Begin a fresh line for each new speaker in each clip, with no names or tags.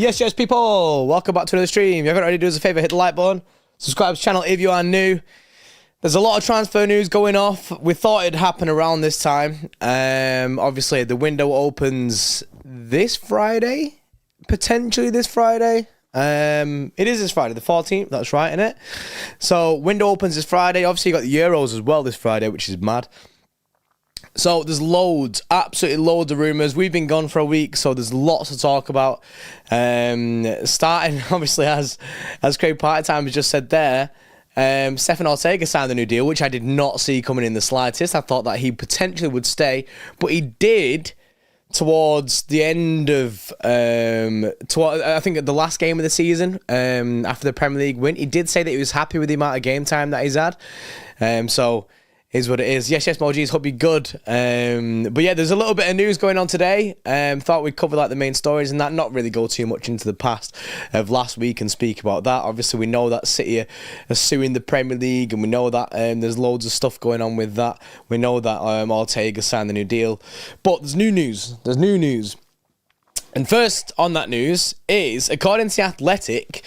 Yes, people. Welcome back to another stream. If you haven't already, do us a favour, hit the like button. Subscribe to the channel if you are new. There's a lot of transfer news going off. We thought it'd happen around this time. Obviously, the window opens this Friday. Potentially this Friday. It is this Friday, the 14th. That's right, innit? So, window opens this Friday. Obviously, you got the Euros as well this Friday, which is mad. So there's loads, absolutely loads of rumours. We've been gone for a week, so there's lots to talk about. Starting, obviously, as Craig Partytime has just said there, Stefan Ortega signed a new deal, which I did not see coming in the slightest. I thought that he potentially would stay, but he did towards the end of, I think at the last game of the season, after the Premier League win. He did say that he was happy with the amount of game time that he's had. So is what it is. Yes, Mojis, hope you're good. But yeah, there's a little bit of news going on today. Thought we'd cover like the main stories and that, not really go too much into the past of last week and speak about that. Obviously, we know that City are suing the Premier League, and we know that there's loads of stuff going on with that. We know that Ortega signed the new deal. But there's new news. And first on that news is, according to The Athletic,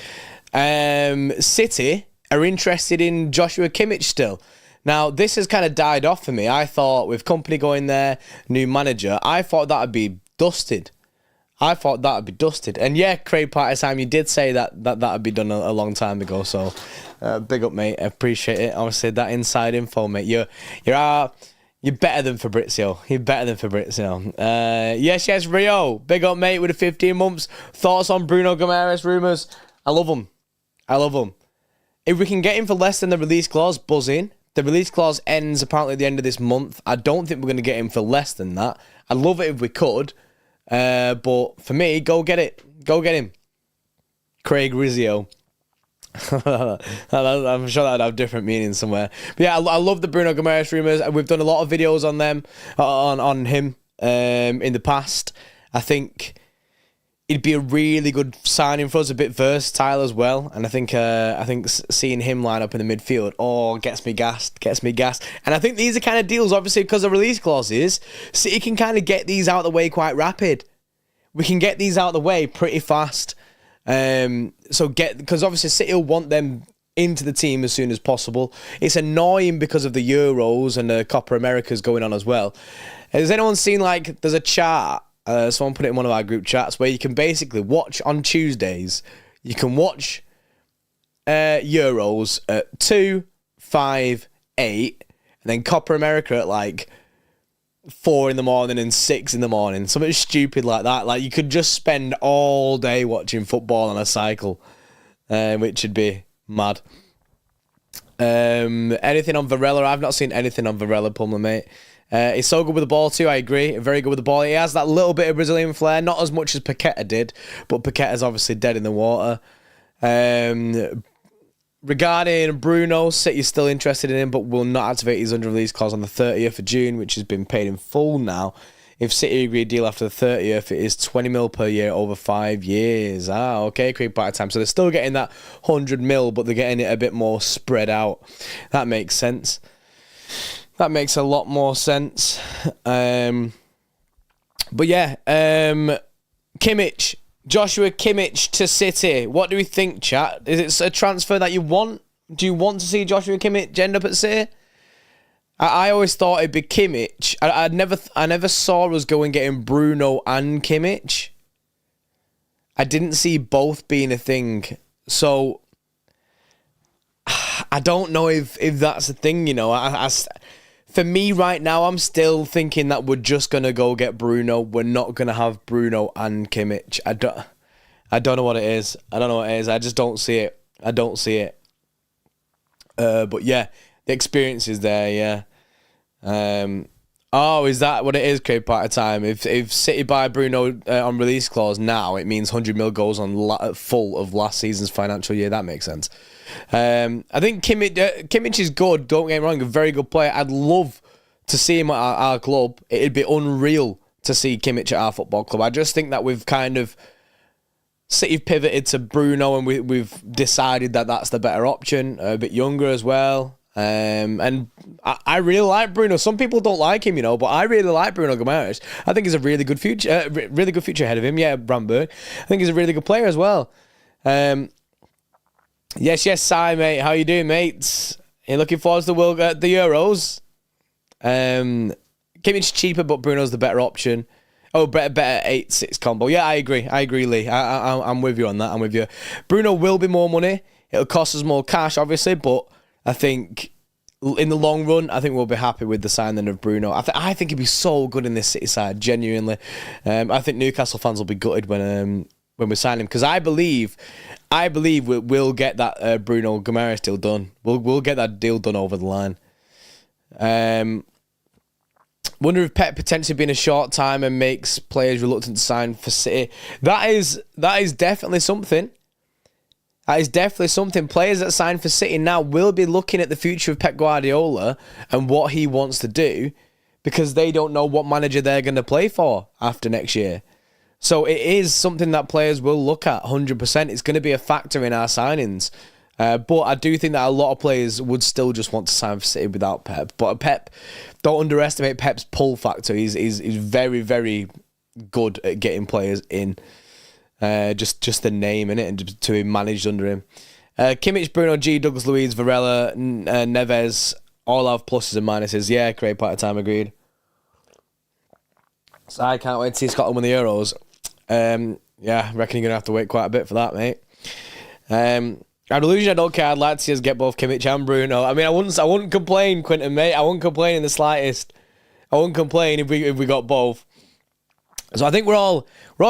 City are interested in Joshua Kimmich still. Now, this has kind of died off for me. I thought with company going there, new manager, I thought that would be dusted. And yeah, Craig Partytime, you did say that would be done a long time ago. So, big up, mate. I appreciate it. Obviously, that inside info, mate. You're better than Fabrizio. Yes, Rio. Big up, mate, with the 15 months. Thoughts on Bruno Guimaraes rumours? I love him. If we can get him for less than the release clause, buzz in. The release clause ends apparently at the end of this month. I don't think we're going to get him for less than that. I'd love it if we could. But for me, go get it. Go get him. Craig Rizio. I'm sure that'd have different meanings somewhere. But yeah, I love the Bruno Guimaraes rumours. We've done a lot of videos on them, on him in the past. I think it'd be a really good signing for us, a bit versatile as well. And I think seeing him line up in the midfield, gets me gassed. And I think these are kind of deals, obviously, because of release clauses, City can kind of get these out of the way quite rapid. We can get these out of the way pretty fast. Because obviously City will want them into the team as soon as possible. It's annoying because of the Euros and the Copa Americas going on as well. Has anyone seen, there's a chart? Someone put it in one of our group chats where you can basically watch on Tuesdays. You can watch Euros at 2, 5, 8, and then Copa America at 4 in the morning and 6 in the morning. Something stupid like that. You could just spend all day watching football on a cycle, which would be mad. Anything on Varela? I've not seen anything on Varela, Pumler, mate. He's so good with the ball too, I agree. Very good with the ball. He has that little bit of Brazilian flair, not as much as Paqueta did, but Paqueta's obviously dead in the water. Regarding Bruno, City's still interested in him, but will not activate his under-release clause on the 30th of June, which has been paid in full now. If City agree a deal after the 30th, it is 20 mil per year over 5 years. Okay, Craig Partytime. So they're still getting that 100 mil, but they're getting it a bit more spread out. That makes sense. That makes a lot more sense. But yeah, Kimmich, Joshua Kimmich to City. What do we think, chat? Is it a transfer that you want? Do you want to see Joshua Kimmich end up at City? I always thought it'd be Kimmich. I never saw us go and getting Bruno and Kimmich. I didn't see both being a thing. So I don't know if that's a thing, for me right now, I'm still thinking that we're just going to go get Bruno. We're not going to have Bruno and Kimmich. I don't know what it is. I just don't see it. But yeah, the experience is there, yeah. Is that what it is, Craig Partytime? If City buy Bruno on release clause now, it means 100 mil goes on full of last season's financial year. That makes sense. I think Kimmich is good, don't get me wrong, a very good player. I'd love to see him at our club. It'd be unreal to see Kimmich at our football club. I just think that we've kind of City pivoted to Bruno and we've decided that that's the better option, a bit younger as well. And I really like Bruno. Some people don't like him, you know, but I really like Bruno Guimaraes. I think he's a really good future ahead of him. Yeah, Bramberg. I think he's a really good player as well. Yes, Si, mate. How you doing, mates? You looking forward to the Euros? Kimmich's cheaper, but Bruno's the better option. Oh, better 8-6 combo. Yeah, I agree, Lee. I'm with you on that. I'm with you. Bruno will be more money. It'll cost us more cash, obviously, but I think in the long run, I think we'll be happy with the signing of Bruno. I think he'd be so good in this City side, genuinely. I think Newcastle fans will be gutted when we sign him, because I believe we'll get that Bruno Guimaraes deal done. We'll get that deal done over the line. Wonder if PEP potentially being a short time and makes players reluctant to sign for City. That is definitely something. That is definitely something. Players that sign for City now will be looking at the future of Pep Guardiola and what he wants to do, because they don't know what manager they're going to play for after next year. So it is something that players will look at 100%. It's going to be a factor in our signings. But I do think that a lot of players would still just want to sign for City without Pep. But Pep, don't underestimate Pep's pull factor. He's very, very good at getting players in. Just the name in it, and to be managed under him. Kimmich, Bruno G, Douglas Luiz, Varela, Neves, all have pluses and minuses. Yeah, great part of time, agreed. So I can't wait to see Scotland win the Euros. Yeah, I reckon you're going to have to wait quite a bit for that, mate. I'd illusion I don't care. I'd like to see us get both Kimmich and Bruno. I mean, I wouldn't complain, Quinton, mate. I wouldn't complain in the slightest. I wouldn't complain if we got both. So I think we're all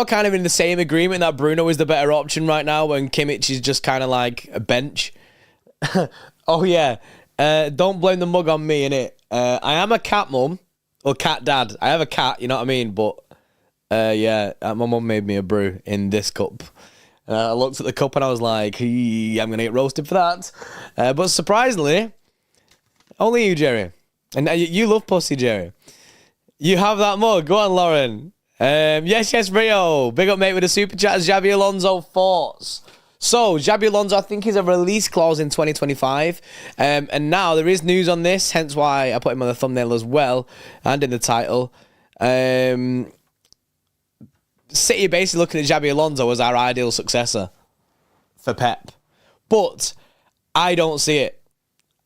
kind of in the same agreement that Bruno is the better option right now, when Kimmich is just kind of like a bench. Oh yeah, don't blame the mug on me, innit? I am a cat mum, or cat dad. I have a cat, you know what I mean? But yeah, my mum made me a brew in this cup. I looked at the cup and I was like, I'm gonna get roasted for that. But surprisingly, only you, Jerry, and you love pussy, Jerry. You have that mug. Go on, Lauren. Yes, Rio. Big up, mate, with the super chat. Xabi Alonso thoughts. So, Xabi Alonso, I think, is a release clause in 2025. And now there is news on this, hence why I put him on the thumbnail as well, and in the title. City basically looking at Xabi Alonso as our ideal successor for Pep. But I don't see it.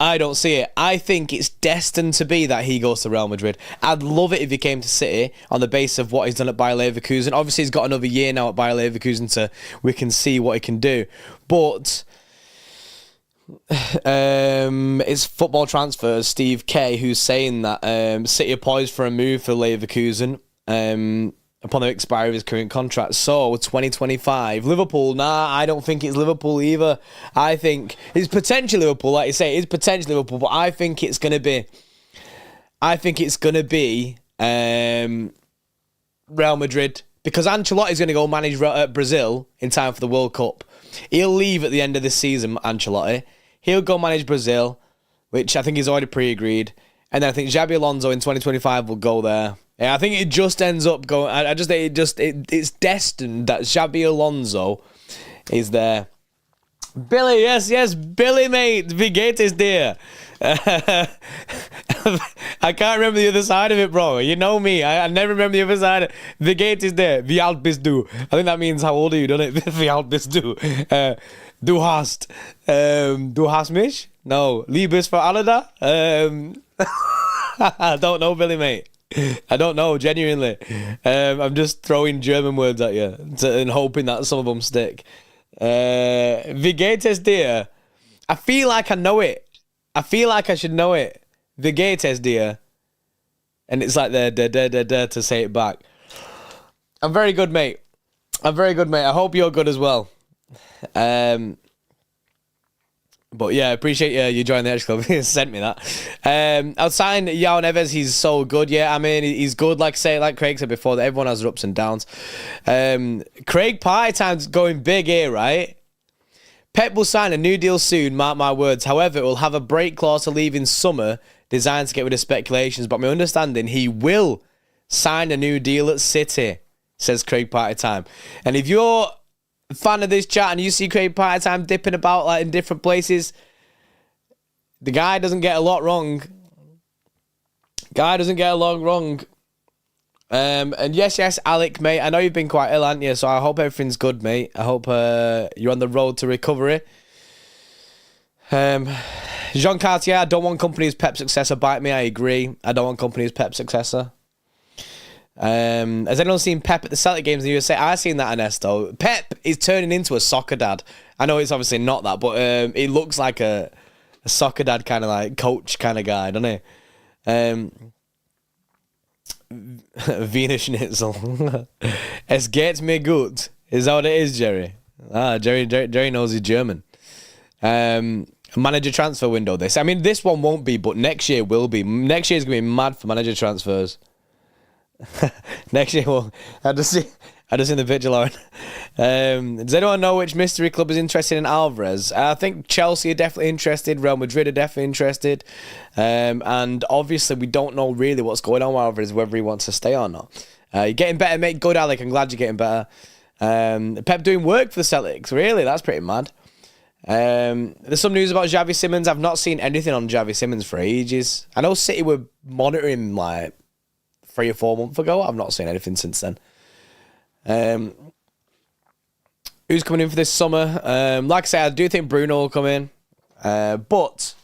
I think it's destined to be that he goes to Real Madrid. I'd love it if he came to City on the basis of what he's done at Bayer Leverkusen. Obviously, he's got another year now at Bayer Leverkusen, so we can see what he can do. But it's Football Transfers, Steve K, who's saying that City are poised for a move for Leverkusen upon the expiry of his current contract. So, 2025. Liverpool, I don't think it's Liverpool either. I think it's potentially Liverpool, like you say, it's potentially Liverpool, but I think it's going to be Real Madrid, because Ancelotti's going to go manage Brazil in time for the World Cup. He'll leave at the end of this season, Ancelotti. He'll go manage Brazil, which I think he's already pre-agreed. And then I think Xabi Alonso in 2025 will go there. Yeah, I think it just ends up going. I just think it's destined that Xabi Alonso is there. Billy, yes, Billy, mate. Wie geht es dir? I can't remember the other side of it, bro. You know me. I never remember the other side. Wie geht es dir? Wie alt bist du? I think that means how old are you, doesn't it? Wie alt bist du? Du hast mich? No. Liebes für alle da? I don't know, Billy, mate. I don't know, genuinely. I'm just throwing German words at you and hoping that some of them stick. Wie geht es dir? I feel like I know it. I feel like I should know it. Wie geht es dir? And it's like the to say it back. I'm very good, mate. I hope you're good as well. But yeah, appreciate you joining the Xtra Club. He sent me that. Outside João Neves, he's so good. Yeah, I mean, he's good. Like Craig said before, that everyone has their ups and downs. Craig Party Time's going big here, right? Pep will sign a new deal soon, mark my words. However, it will have a break clause to leave in summer, designed to get rid of speculations. But my understanding, he will sign a new deal at City, says Craig Party Time. And if you're fan of this chat and you see Craig Party Time dipping about like in different places, The guy doesn't get a lot wrong. And yes, Alec, mate. I know you've been quite ill, haven't you? So I hope everything's good, mate. I hope you're on the road to recovery. Jean Cartier, I don't want company as Pep successor. Bite me, I agree. I don't want company as Pep successor. Has anyone seen Pep at the Celtic games in the USA? I've seen that, Ernesto. Pep is turning into a soccer dad. I know it's obviously not that, but he looks like a soccer dad kind of like coach kind of guy, doesn't he? Wiener Schnitzel. Es geht mir gut. Is that what it is, Jerry? Jerry knows he's German. Manager transfer window this. I mean, this one won't be, but next year will be. Next year is going to be mad for manager transfers. Next year, well, I just seen the picture, Lauren. Does anyone know which mystery club is interested in Alvarez? I think Chelsea are definitely interested. Real Madrid are definitely interested. And obviously, we don't know really what's going on with Alvarez, whether he wants to stay or not. You're getting better, mate. Good, Alec. I'm glad you're getting better. Pep doing work for the Celtics. Really? That's pretty mad. There's some news about Xavi Simons. I've not seen anything on Xavi Simons for ages. I know City were monitoring him like 3 or 4 months ago. I've not seen anything since then. Who's coming in for this summer? Like I said, I do think Bruno will come in. But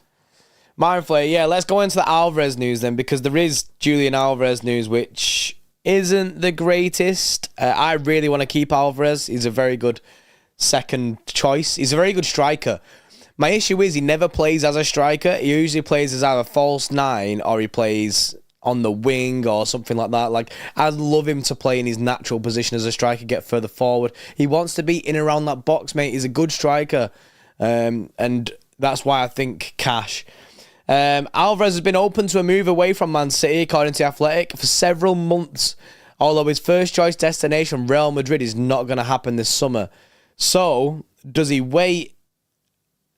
mindfully, yeah, let's go into the Alvarez news then, because there is Julian Alvarez news, which isn't the greatest. I really want to keep Alvarez. He's a very good second choice. He's a very good striker. My issue is he never plays as a striker. He usually plays as either false 9 or he plays on the wing or something like that. Like, I'd love him to play in his natural position as a striker, get further forward. He wants to be in and around that box, mate. He's a good striker. And that's why I think cash. Alvarez has been open to a move away from Man City, according to Athletic, for several months. Although his first choice destination, Real Madrid, is not going to happen this summer. So, does he wait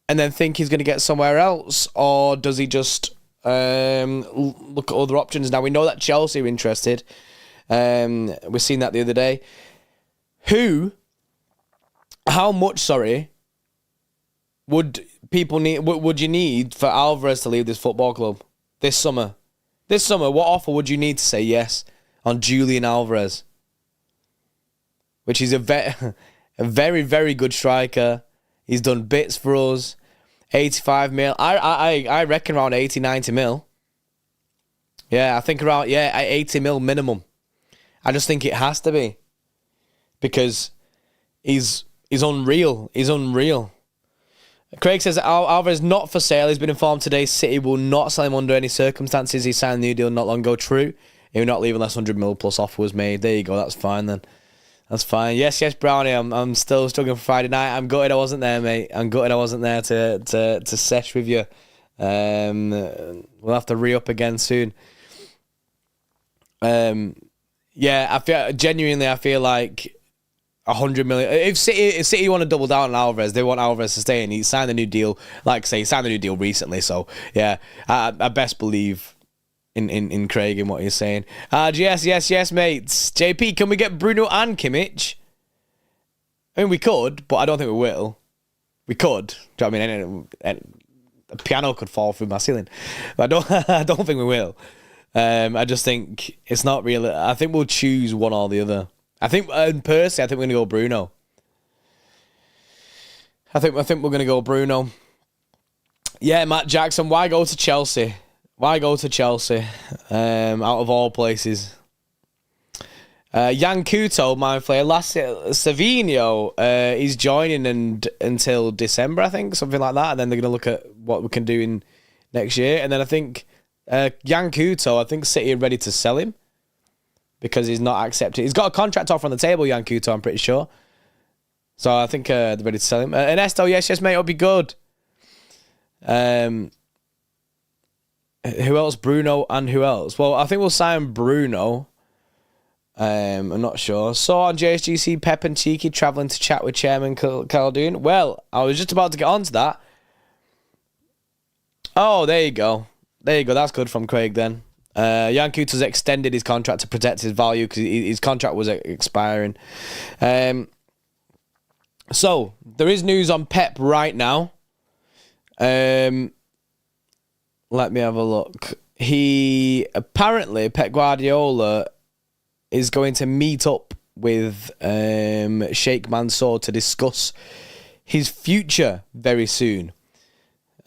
and then think he's going to get somewhere else? Or does he just look at other options? Now, we know that Chelsea are interested. We've seen that the other day. How much, would you need for Alvarez to leave this football club this summer? This summer, what offer would you need to say yes on Julian Alvarez? Which is a very, very good striker. He's done bits for us. 85 mil. I reckon around 80, 90 mil. Yeah, I think around 80 mil minimum. I just think it has to be. Because he's unreal. He's unreal. Craig says that Alvarez not for sale. He's been informed today City will not sell him under any circumstances. He signed a new deal not long ago. True. He will not leave unless 100 mil plus offer was made. There you go. That's fine then. That's fine. Yes, Brownie. I'm still struggling for Friday night. I'm gutted I wasn't there, mate. I'm gutted I wasn't there to sesh with you. We'll have to re-up again soon. Yeah, I feel like 100 million. If City want to double down on Alvarez, they want Alvarez to stay, and he signed a new deal. Like I say, he signed a new deal recently. So yeah, I best believe in Craig and what he's saying. Yes, mates. JP, can we get Bruno and Kimmich? I mean, we could, but I don't think we will. We could. Do you know what I mean? A piano could fall through my ceiling. But I don't think we will. I just think it's not real. I think we'll choose one or the other. I think, personally, I think we're going to go Bruno. I think we're going to go Bruno. Yeah, Matt Jackson, why go to Chelsea? Why go to Chelsea? Out of all places. Jan Couto, my player, Savinho, he's joining until December, I think, something like that. And then they're going to look at what we can do in next year. And then I think Jan Couto, I think City are ready to sell him because he's not accepted. He's got a contract offer on the table, Jan Couto, I'm pretty sure. So I think they're ready to sell him. Ernesto, yes, mate, it'll be good. Who else? Bruno and who else? Well, I think we'll sign Bruno. I'm not sure. Saw on JSGC Pep and Cheeky travelling to chat with Chairman Caldoon. Well, I was just about to get on to that. Oh, there you go. That's good from Craig then. Jan Couto's extended his contract to protect his value because his contract was expiring. So, there is news on Pep right now. Let me have a look. He apparently, Pep Guardiola is going to meet up with Sheikh Mansour to discuss his future very soon.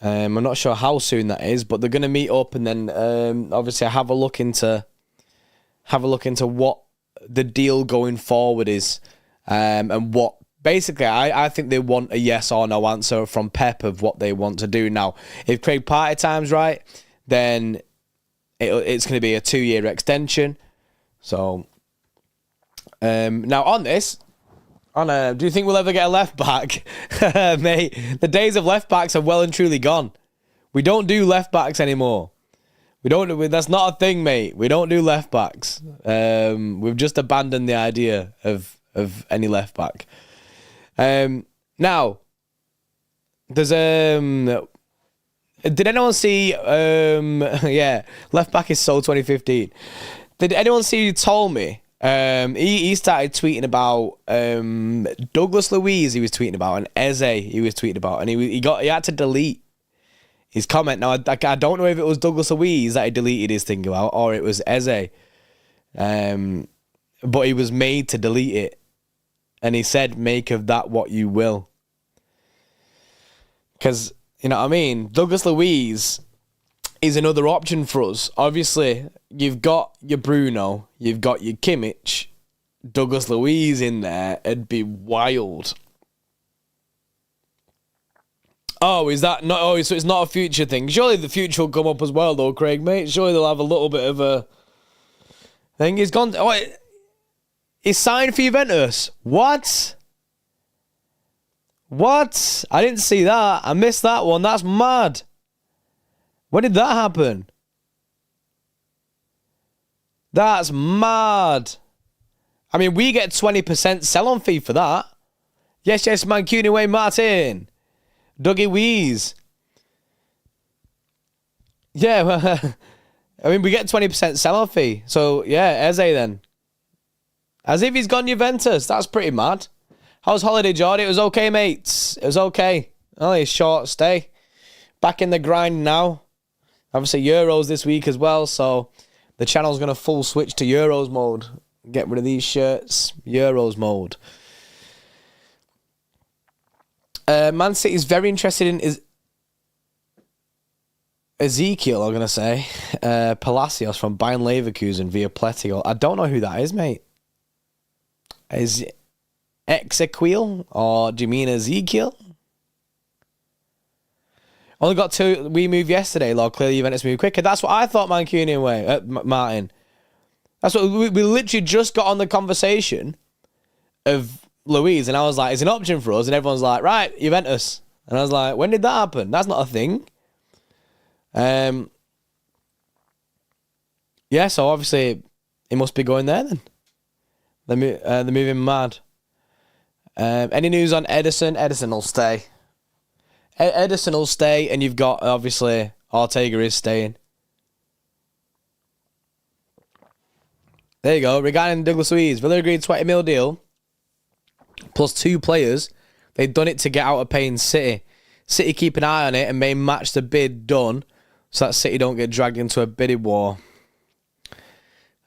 I'm not sure how soon that is, but they're going to meet up and then obviously have a look into what the deal going forward is, and what basically I think they want a yes or no answer from Pep of what they want to do now. If Craig Party time's right, then it's going to be a 2-year extension. So now on this. Do you think we'll ever get a left back? Mate, the days of left backs are well and truly gone. We don't do left backs anymore. That's not a thing, mate. We don't do left backs. We've just abandoned the idea of any left back. Now, there's did anyone see left back is so 2015. Did anyone see who told me? He started tweeting about Douglas Luiz he was tweeting about, and Eze he was tweeting about, and he had to delete his comment. Now I don't know if it was Douglas Luiz that he deleted his thing about, or it was Eze, but he was made to delete it, and he said, "Make of that what you will," because you know what I mean. Douglas Luiz is another option for us. Obviously, you've got your Bruno, you've got your Kimmich, Douglas Luiz in there. It'd be wild. Oh, is that not? Oh, so it's not a future thing. Surely the future will come up as well, though, Craig, mate. Surely they'll have a little bit of a thing. He's gone. Oh, he's signed for Juventus. What? What? I didn't see that. I missed that one. That's mad. When did that happen? That's mad. I mean, we get 20% sell-on fee for that. Yes, Mancuni Wayne Martin. Dougie Wees. Yeah, well, I mean, we get 20% sell-on fee. So, yeah, Eze then. As if he's gone Juventus. That's pretty mad. How's holiday, Jordy? It was okay, mates. It was okay. Only a short stay. Back in the grind now. Obviously, Euros this week as well, so the channel's going to full switch to Euros mode. Get rid of these shirts. Euros mode. Man City is very interested in Ezekiel, I'm going to say. Palacios from Bayern Leverkusen via Pletico. I don't know who that is, mate. Is it Exequiel? Or do you mean Ezekiel? Only got 2. We moved yesterday, Lord. Clearly, Juventus moved quicker. That's what I thought, Mancunian way. Martin. That's what we literally just got on the conversation of Luiz, and I was like, "It's an option for us," and everyone's like, "Right, Juventus," and I was like, "When did that happen? That's not a thing." Yeah. So obviously, it must be going there then. They're moving mad. Any news on Edison? Edison will stay. Edison will stay, and you've got, obviously, Ortega is staying. There you go. Regarding Douglas Luiz, Villa agreed 20 mil deal, plus 2 players. They've done it to get out of paying City. City keep an eye on it and may match the bid done, so that City don't get dragged into a bidding war.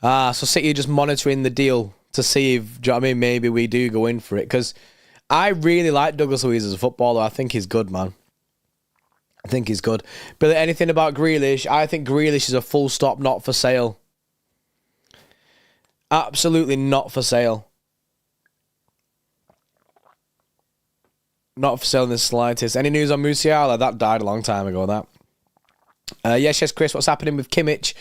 So City are just monitoring the deal to see if, do you know what I mean, maybe we do go in for it. Because I really like Douglas Luiz as a footballer. I think he's good, man. I think he's good. But anything about Grealish, I think Grealish is a full stop not for sale. Absolutely not for sale. Not for sale in the slightest. Any news on Musiala? That died a long time ago, that. Yes, Chris, what's happening with Kimmich?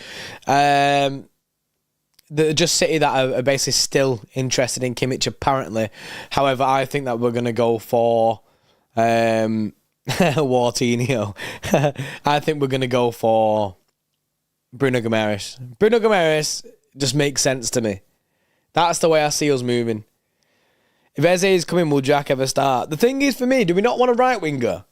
Just City that are basically still interested in Kimmich, apparently. However, I think that we're going to go for Wartinho. I think we're going to go for Bruno Guimaraes. Bruno Guimaraes just makes sense to me. That's the way I see us moving. If Eze is coming, will Jack ever start? The thing is, for me, do we not want a right winger?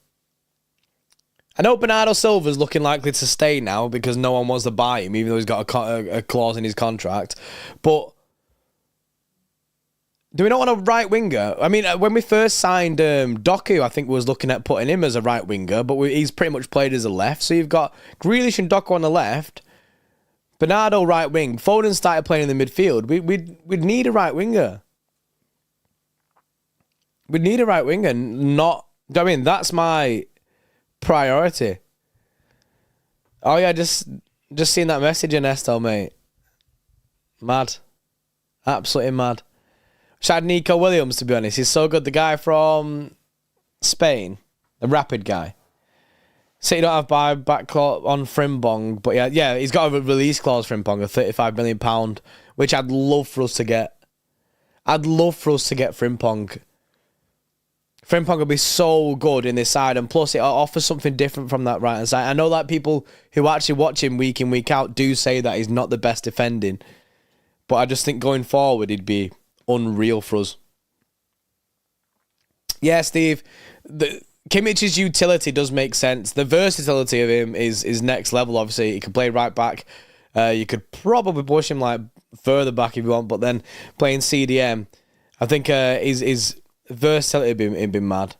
I know Bernardo Silva's looking likely to stay now because no one wants to buy him, even though he's got a clause in his contract. But Do we not want a right winger? I mean, when we first signed Doku, I think we was looking at putting him as a right winger, but he's pretty much played as a left. So you've got Grealish and Doku on the left, Bernardo right wing. Foden started playing in the midfield. We'd need a right winger. We'd need a right winger. Not. I mean, that's my priority. Oh yeah, just seen that message, Ernesto, mate. Mad, absolutely mad. Shout out Nico Williams, to be honest. He's so good. The guy from Spain, the Rapid guy. City don't have buyback clause on Frimpong, but yeah, he's got a release clause for Frimpong of £35 million, which I'd love for us to get. I'd love for us to get Frimpong. Frimpong would be so good in this side, and plus it offers something different from that right hand side. I know that people who actually watch him week in, week out do say that he's not the best defending, but I just think going forward he'd be unreal for us. Yeah, Steve, Kimmich's utility does make sense. The versatility of him is next level. Obviously, he can play right back. You could probably push him like further back if you want, but then playing CDM, I think his versatility would be mad.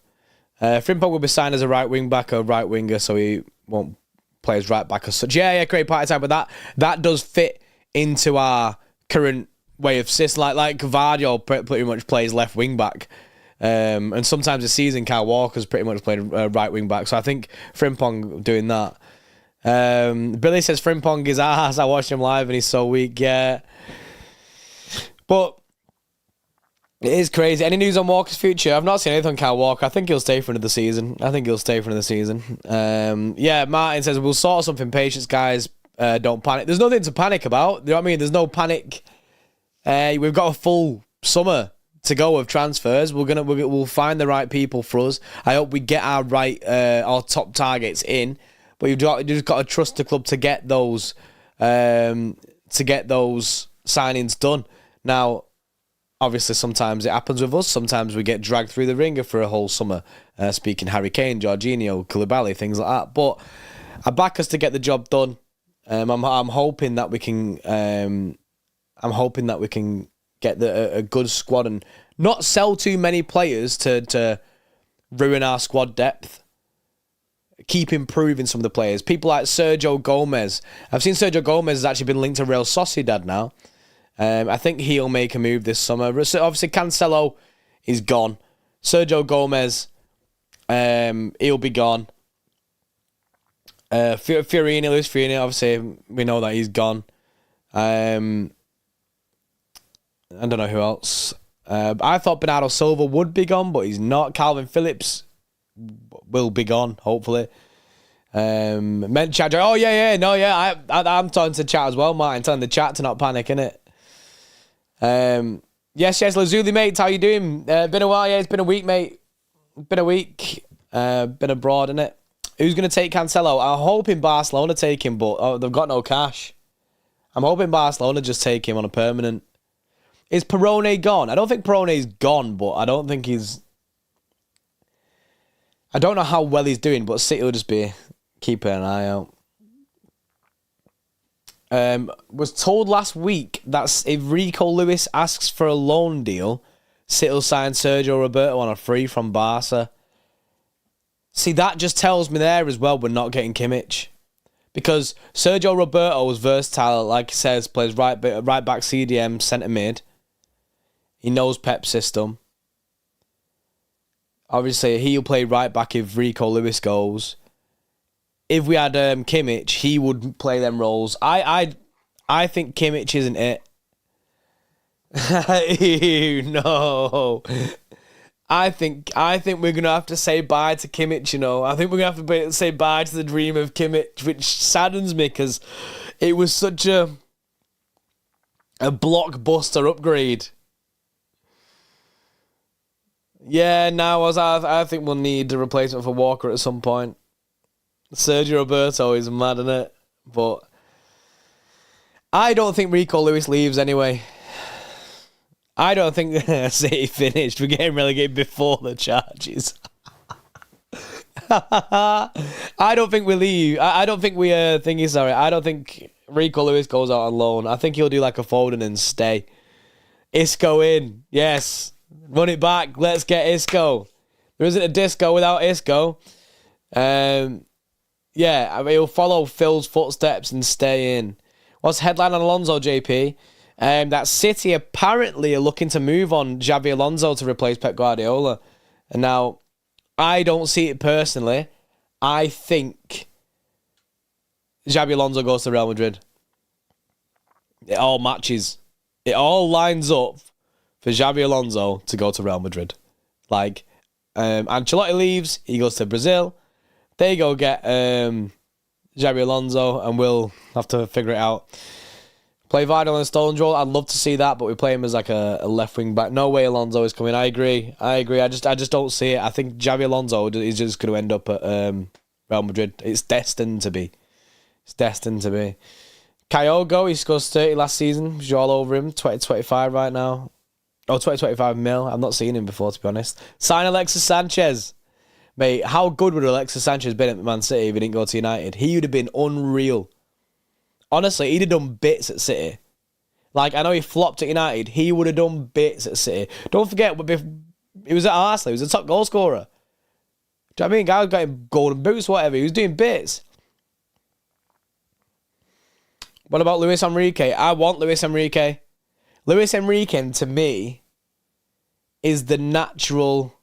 Frimpong will be signed as a right wing back or right winger, so he won't play as right back as such. Yeah, great party time, but that does fit into our current way of system. Like Vardio pretty much plays left wing back. And sometimes this season, Kyle Walker's pretty much played right wing back. So I think Frimpong doing that. Billy says Frimpong is ass. I watched him live and he's so weak. Yeah. But it is crazy. Any news on Walker's future? I've not seen anything on Kyle Walker. I think he'll stay for another season. Yeah, Martin says, we'll sort something. Patience, guys. Don't panic. There's nothing to panic about. You know what I mean? There's no panic. We've got a full summer to go of transfers. We'll find the right people for us. I hope we get our top targets in, but you've just got to trust the club to get those signings done. Now, obviously, sometimes it happens with us. Sometimes we get dragged through the ringer for a whole summer. Speaking Harry Kane, Jorginho, Koulibaly, things like that. But I back us to get the job done. I'm hoping that we can. I'm hoping that we can get a good squad and not sell too many players to ruin our squad depth. Keep improving some of the players. People like Sergio Gomez. I've seen Sergio Gomez has actually been linked to Real Sociedad now. I think he'll make a move this summer. So obviously, Cancelo is gone. Sergio Gomez, he'll be gone. Luis Fiorina, obviously, we know that he's gone. I don't know who else. I thought Bernardo Silva would be gone, but he's not. Calvin Phillips will be gone, hopefully. Chat. Oh, yeah. No, yeah. I'm talking to chat as well, Martin. Telling the chat to not panic, innit? Yes, Lazuli, mate. How you doing? Been a while, yeah. It's been a week, mate. Been a week. Been abroad, innit? Who's going to take Cancelo? I'm hoping Barcelona take him, but they've got no cash. I'm hoping Barcelona just take him on a permanent. Is Perone gone? I don't think Perone's gone, but I don't think he's... I don't know how well he's doing, but City will just be keeping an eye out. Was told last week that if Rico Lewis asks for a loan deal, City will sign Sergio Roberto on a free from Barca. See, that just tells me there as well we're not getting Kimmich. Because Sergio Roberto is versatile, like he says, plays right back CDM, centre mid. He knows PEP system. Obviously, he'll play right back if Rico Lewis goes. If we had Kimmich, he would play them roles. I think Kimmich isn't it. Ew, no. I think we're gonna have to say bye to Kimmich. You know, I think we're gonna have to say bye to the dream of Kimmich, which saddens me because it was such a blockbuster upgrade. Yeah, now I think we'll need a replacement for Walker at some point. Sergio Roberto is mad, isn't it? But I don't think Rico Lewis leaves anyway. I don't think City finished. We're getting relegated before the charges. I don't think we leave. I don't think we I don't think Rico Lewis goes out on loan. I think he'll do like a Foden and stay. Isco in. Yes. Run it back. Let's get Isco. There isn't a disco without Isco. Yeah, I mean, he'll follow Phil's footsteps and stay in. What's headline on Alonso, JP? That City apparently are looking to move on Xabi Alonso to replace Pep Guardiola. And now, I don't see it personally. I think Xabi Alonso goes to Real Madrid. It all matches. It all lines up for Xabi Alonso to go to Real Madrid. Like, Ancelotti leaves, he goes to Brazil. They go get Xabi Alonso, and we'll have to figure it out. Play Vidal and Stones role. I'd love to see that, but we play him as like a left wing back. No way Alonso is coming. I agree. I just don't see it. I think Xabi Alonso is just going to end up at Real Madrid. It's destined to be. It's destined to be. Kyogo, he scores 30 last season. You're all over him. 20-25 right now. Oh, 20-25 mil. I've not seen him before, to be honest. Sign Alexis Sanchez. Mate, how good would Alexis Sanchez been at Man City if he didn't go to United? He would have been unreal. Honestly, he'd have done bits at City. Like, I know he flopped at United. He would have done bits at City. Don't forget, he was at Arsenal. He was a top goal scorer. Do you know what I mean? Guy got him golden boots, whatever. He was doing bits. What about Luis Enrique? I want Luis Enrique. Luis Enrique, to me, is the natural...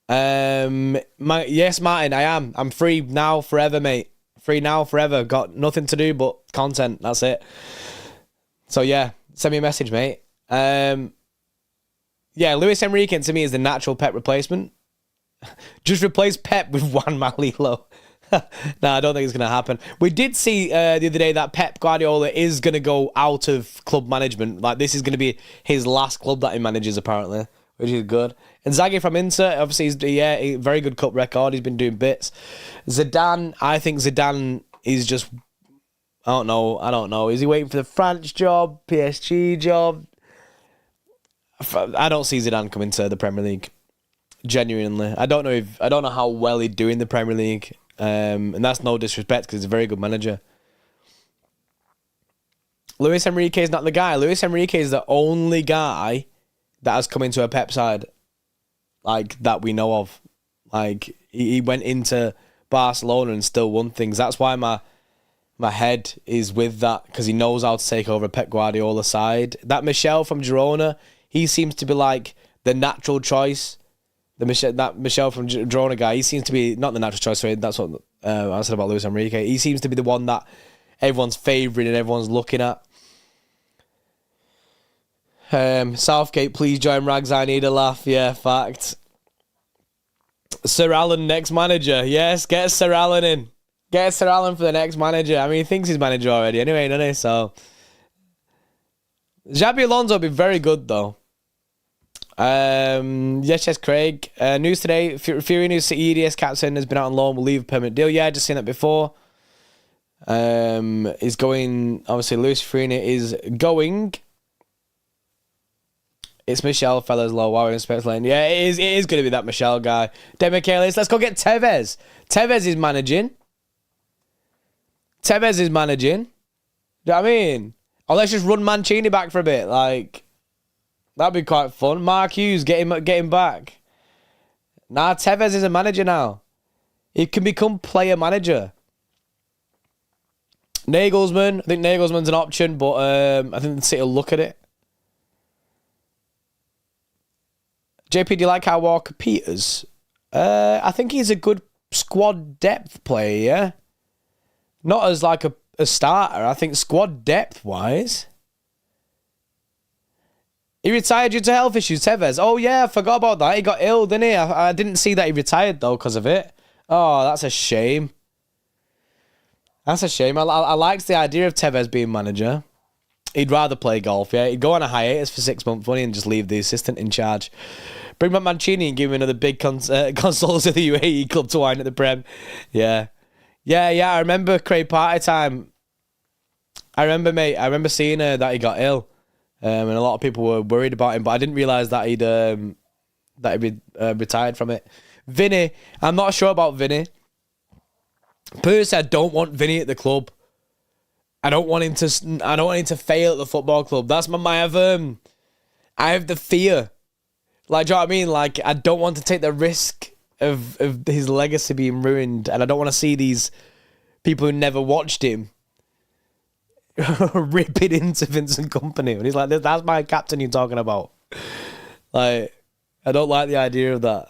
yes, Martin, I am. I'm free now, forever, mate. Free now, forever. Got nothing to do but content. That's it. So, yeah, send me a message, mate. Yeah, Luis Enrique, to me, is the natural Pep replacement. Just replace Pep with Juan Malilo. No, I don't think it's going to happen. We did see the other day that Pep Guardiola is going to go out of club management. Like, this is going to be his last club that he manages, apparently, which is good. And Inzaghi from Inter, obviously, he's very good cup record. He's been doing bits. Zidane, I think Zidane is just... I don't know. Is he waiting for the France job, PSG job? I don't see Zidane coming to the Premier League. Genuinely. I don't know how well he'd do in the Premier League. And that's no disrespect because he's a very good manager. Luis Enrique is not the guy. Luis Enrique is the only guy that has come into a Pep side, like, that we know of. Like, he went into Barcelona and still won things. That's why my head is with that, because he knows how to take over a Pep Guardiola side. That Michel from Girona, he seems to be like the natural choice. That Michel from Girona guy, he seems to be not the natural choice. Sorry, that's what I said about Luis Enrique. He seems to be the one that everyone's favouring and everyone's looking at. Southgate, please join Rags. I need a laugh. Yeah, fact. Sir Alan, next manager. Yes, get Sir Alan in. Get Sir Alan for the next manager. I mean, he thinks he's manager already anyway, doesn't he? So, Xabi Alonso will be very good, though. Yes, Craig. News today, Fiorino's EDS captain has been out on loan, will leave a permanent deal. Yeah, just seen that before. He's going, obviously, Luis Fiorino is going. It's Michelle, fellas, low. Wow, in Spence Lane. Yeah, it is going to be that Michelle guy. Demichelis, let's go get Tevez. Tevez is managing. Do you know what I mean? Or let's just run Mancini back for a bit. Like, that'd be quite fun. Mark Hughes, get him back. Nah, Tevez is a manager now. He can become player manager. Nagelsmann, I think Nagelsmann's an option, but I think the City will look at it. JP, do you like how Walker Peters? I think he's a good squad depth player, yeah? Not as like a starter. I think squad depth-wise. He retired due to health issues, Tevez. Oh, yeah, I forgot about that. He got ill, didn't he? I didn't see that he retired, though, because of it. Oh, that's a shame. That's a shame. I liked the idea of Tevez being manager. He'd rather play golf, yeah? He'd go on a hiatus for 6 months money and just leave the assistant in charge. Bring back Mancini and give him another big consoles of the UAE club to wine at the Prem. Yeah. Yeah, I remember Craig Party time. I remember seeing that he got ill. And a lot of people were worried about him, but I didn't realise that he'd retired from it. Vinny, I'm not sure about Vinny. Personally, I don't want Vinny at the club. I don't want him to fail at the football club. That's my I have the fear. Like, do you know what I mean? Like, I don't want to take the risk of his legacy being ruined, and I don't want to see these people who never watched him ripping into Vincent Kompany. And he's like, that's my captain you're talking about. Like, I don't like the idea of that.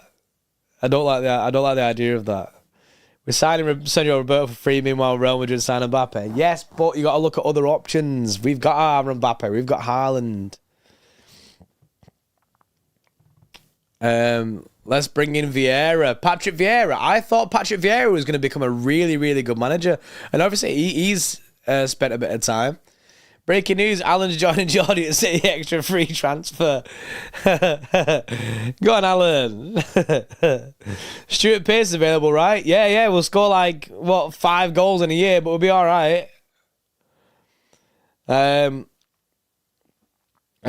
I don't like the idea of that. We're signing Sergio Roberto for free, meanwhile Real Madrid sign Mbappe. Yes, but you got to look at other options. We've got our Mbappe. We've got Haaland. Let's bring in Vieira. Patrick Vieira. I thought Patrick Vieira was going to become a really, really good manager. And obviously, he's spent a bit of time. Breaking news, Alan's joining Jordy at City Extra free transfer. Go on, Alan. Stuart Pearce is available, right? Yeah, we'll score like, 5 goals in a year, but we'll be all right. I'm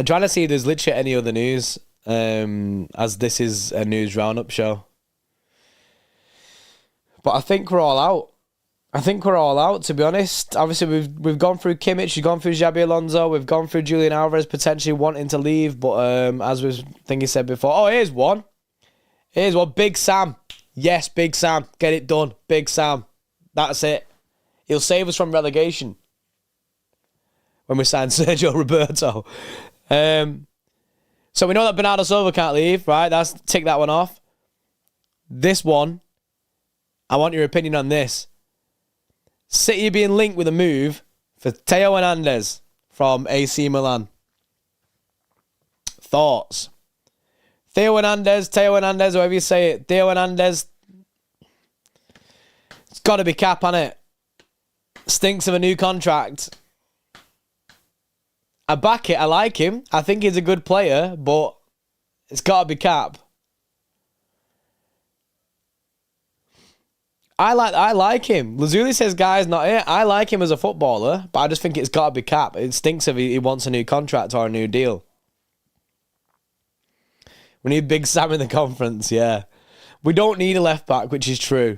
trying to see if there's literally any other news, as this is a news roundup show. But I think we're all out. To be honest. Obviously, we've gone through Kimmich, we've gone through Xabi Alonso, we've gone through Julian Alvarez potentially wanting to leave, but as we think he said before, here's one. Big Sam. Yes, Big Sam. Get it done. Big Sam. That's it. He'll save us from relegation when we sign Sergio Roberto. So we know that Bernardo Silva can't leave, right? Tick that one off. This one, I want your opinion on this. City being linked with a move for Theo Hernandez from AC Milan. Thoughts? Theo Hernandez, however you say it. Theo Hernandez. It's got to be cap on it. Stinks of a new contract. I back it. I like him. I think he's a good player, but it's got to be cap. I like him. Lazuli says guy's not it. I like him as a footballer, but I just think it's got to be cap. It stinks if he wants a new contract or a new deal. We need Big Sam in the conference, yeah. We don't need a left back, which is true.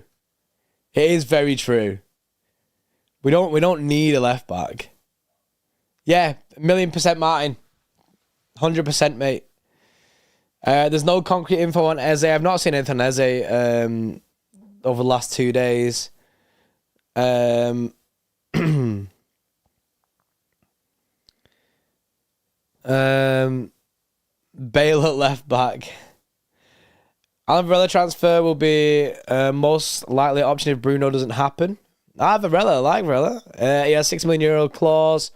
It is very true. We don't need a left back. Yeah, 1,000,000% Martin. 100% mate. There's no concrete info on Eze. I've not seen anything on Eze over the last 2 days. Bale at left back. Alan Varela transfer will be most likely option if Bruno doesn't happen. Varela, I like Varela. He has €6 million clause.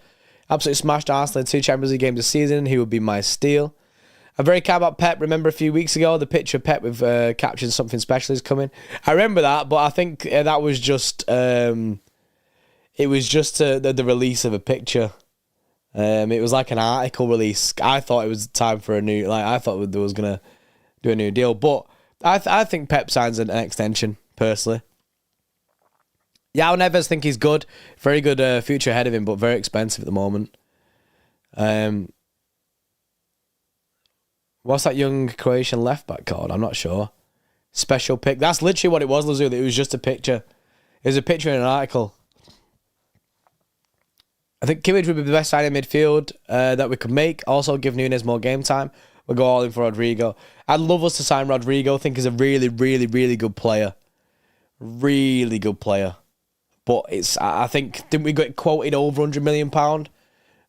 Absolutely smashed Arsenal in 2 Champions League games this season. He would be my steal. I'm very calm about Pep. Remember a few weeks ago, the picture of Pep with caption something special is coming. I remember that, but I think that was just it was just the release of a picture. It was like an article release. I thought it was time for a new, I thought they was gonna do a new deal, but I think Pep signs an extension personally. Yeah, I'll never think he's good. Very good future ahead of him, but very expensive at the moment. What's that young Croatian left back called? I'm not sure. Special pick. That's literally what it was, Lazuli. It was just a picture. It was a picture in an article. I think Kimmich would be the best signing midfield that we could make. Also, give Núñez more game time. We'll go all in for Rodrigo. I'd love us to sign Rodrigo. I think he's a really, really, really good player. Really good player. But I think, didn't we get quoted over £100 million?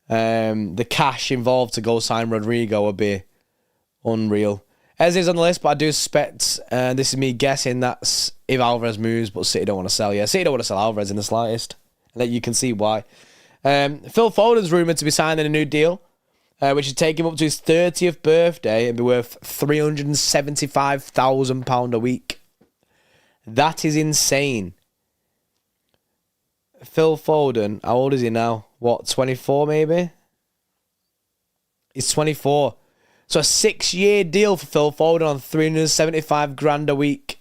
The cash involved to go sign Rodrigo would be unreal. As is on the list, but I do suspect, this is me guessing, that's if Alvarez moves, but City don't want to sell. Yeah, City don't want to sell Alvarez in the slightest. And that you can see why. Phil Foden's rumoured to be signing a new deal, which would take him up to his 30th birthday and be worth £375,000 a week. That is insane. Phil Foden, how old is he now? What, 24 maybe? He's 24. So a 6-year deal for Phil Foden on 375 grand a week.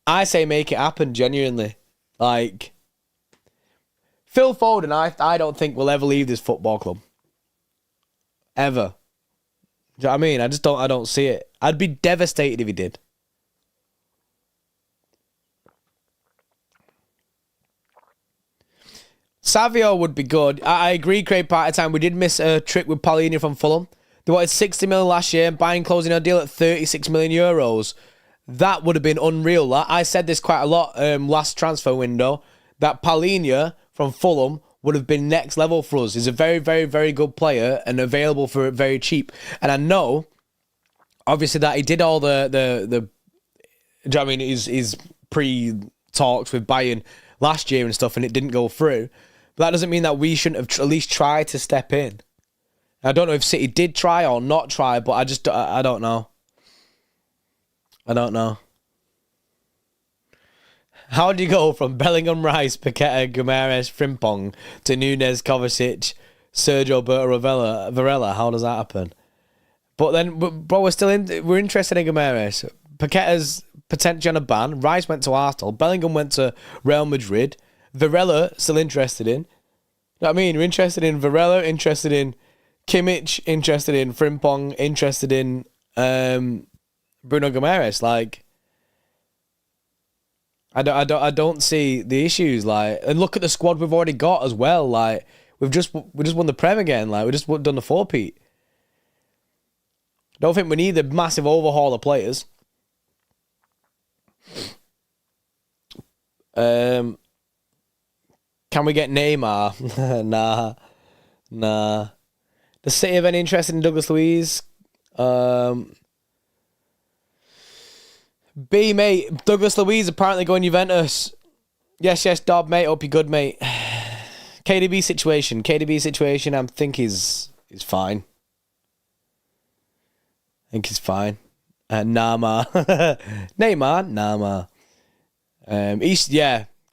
I say make it happen, genuinely. Like, Phil Foden, I don't think will ever leave this football club. Ever. Do you know what I mean? I don't see it. I'd be devastated if he did. Savio would be good. I agree, Craig Party Time. We did miss a trick with Paulinho from Fulham. They wanted 60 million last year, buying closing a deal at 36 million euros. That would have been unreal. I said this quite a lot last transfer window, that Palhinha from Fulham would have been next level for us. He's a very, very, very good player and available for very cheap. And I know, obviously, that he did all the do you know what I mean, his pre-talks with Bayern last year and stuff, and it didn't go through. But that doesn't mean that we shouldn't have at least tried to step in. I don't know if City did try or not try, but I don't know. I don't know. How do you go from Bellingham, Rice, Paqueta, Guimaraes, Frimpong to Nunes, Kovacic, Sergio Alberto, Varela? How does that happen? But then, bro, we're interested in Guimaraes. Paqueta's potentially on a ban. Rice went to Arsenal. Bellingham went to Real Madrid. Varela still interested in. You know what I mean? We're interested in Varela, interested in Kimmich, interested in Frimpong, interested in Bruno Guimaraes. Like, I don't see the issues. Like, and look at the squad we've already got as well. Like, we just won the Prem again. Like, we just done the 4-peat. Don't think we need a massive overhaul of players. Can we get Neymar? Nah. Does City have any interest in Douglas Luiz? B, mate. Douglas Luiz apparently going Juventus. Yes, Dob, mate. Hope you're good, mate. KDB situation, I think is fine. I think he's fine. Neymar.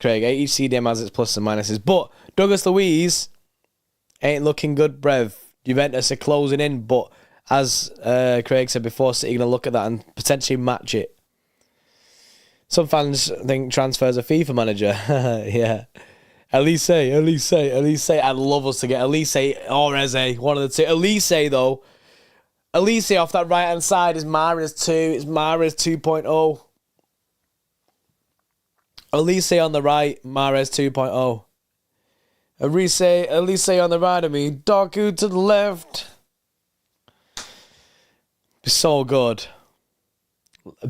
Craig. Each CDM has its pluses and minuses. But Douglas Luiz ain't looking good, brev. Juventus are closing in, but as Craig said before, City going to look at that and potentially match it. Some fans think transfers a FIFA manager. Yeah. Elise. I'd love us to get Elise or Eze, one of the two. Elise, though. Elise off that right-hand side is Mahrez 2. It's Mahrez 2.0. Elise on the right, Mahrez 2.0. Elise on the right of me, Doku to the left. Be so good.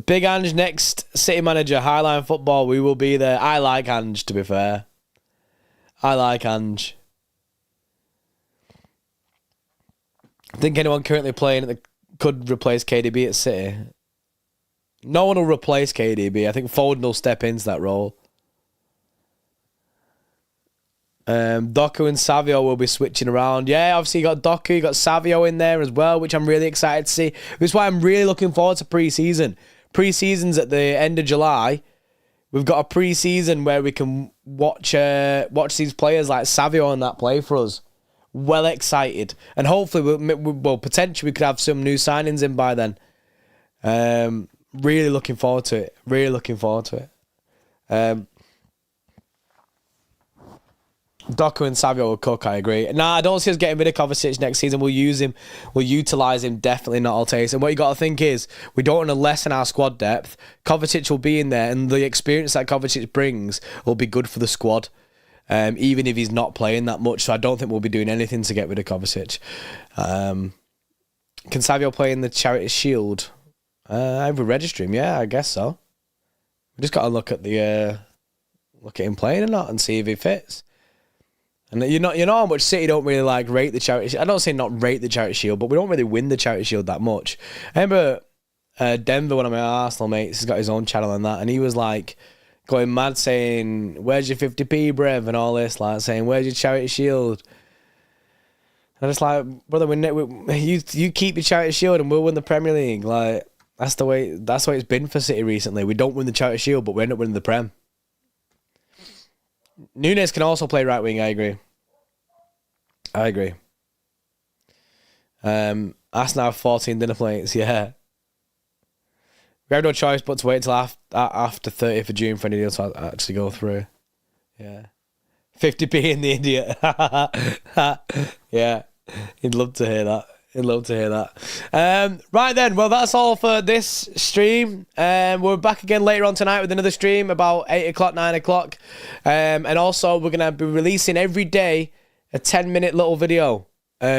Big Ange next City manager, Highline Football. We will be there. I like Ange, to be fair. I like Ange. I think anyone currently playing that could replace KDB at City. No one will replace KDB. I think Foden will step into that role. Doku and Savio will be switching around. Yeah, obviously you got Doku, you got Savio in there as well, which I'm really excited to see. Which is why I'm really looking forward to pre-season. Pre-season's at the end of July. We've got a pre-season where we can watch these players like Savio on that play for us. Well excited. And hopefully, potentially we could have some new signings in by then. Really looking forward to it. Doku and Savio will cook, I agree. Nah, I don't see us getting rid of Kovacic next season. We'll use him. We'll utilise him, definitely not Altace. And what you got to think is, we don't want to lessen our squad depth. Kovacic will be in there, and the experience that Kovacic brings will be good for the squad, even if he's not playing that much. So I don't think we'll be doing anything to get rid of Kovacic. Can Savio play in the Charity Shield? I would register him, yeah, I guess so. We just got to look at him playing or not and see if he fits. And you know how much City don't really like rate the Charity Shield. I don't say not rate the Charity Shield, but we don't really win the Charity Shield that much. I remember Denver, one of my Arsenal mates, has got his own channel on that, and he was like going mad saying, "Where's your 50p, brev?" and all this, like saying, "Where's your Charity Shield?" And it's like, brother, you keep your Charity Shield and we'll win the Premier League. Like that's the way it's been for City recently. We don't win the Charity Shield, but we end up winning the Prem. Nunes can also play right wing. I agree. Arsenal have 14 dinner plates. Yeah. We have no choice but to wait till after 30th of June for any deal to actually go through. Yeah. 50p in the idiot. Yeah. He'd love to hear that. Right then, well, that's all for this stream. We're back again later on tonight with another stream about 8 o'clock, 9 o'clock. And also, we're going to be releasing every day a 10-minute little video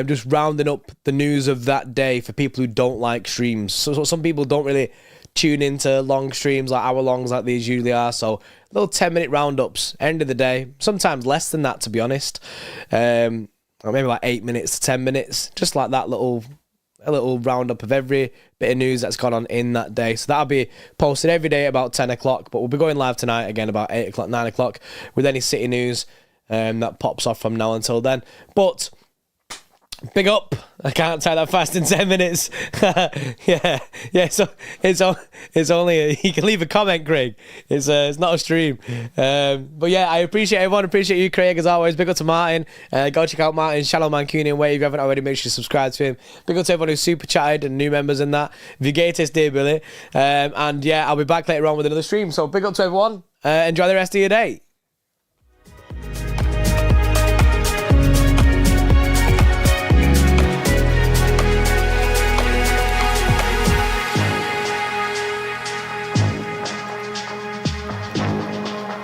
just rounding up the news of that day for people who don't like streams. So some people don't really tune into long streams, like hour longs like these usually are. So little 10-minute roundups, end of the day. Sometimes less than that, to be honest. Or maybe like 8 minutes to 10 minutes. Just like that a little roundup of every bit of news that's gone on in that day. So that'll be posted every day about 10 o'clock. But we'll be going live tonight again about 8 o'clock, 9 o'clock with any City news that pops off from now until then. But big up. I can't type that fast in 10 minutes. yeah. So it's only you can leave a comment, Craig. It's not a stream. But yeah, I appreciate everyone. Appreciate you, Craig, as always. Big up to Martin. Go check out Martin's channel, Mancunian Way. If you haven't already, make sure you subscribe to him. Big up to everyone who's super chatted and new members in that. Vigatus, dear Billy. And yeah, I'll be back later on with another stream. So big up to everyone. Enjoy the rest of your day.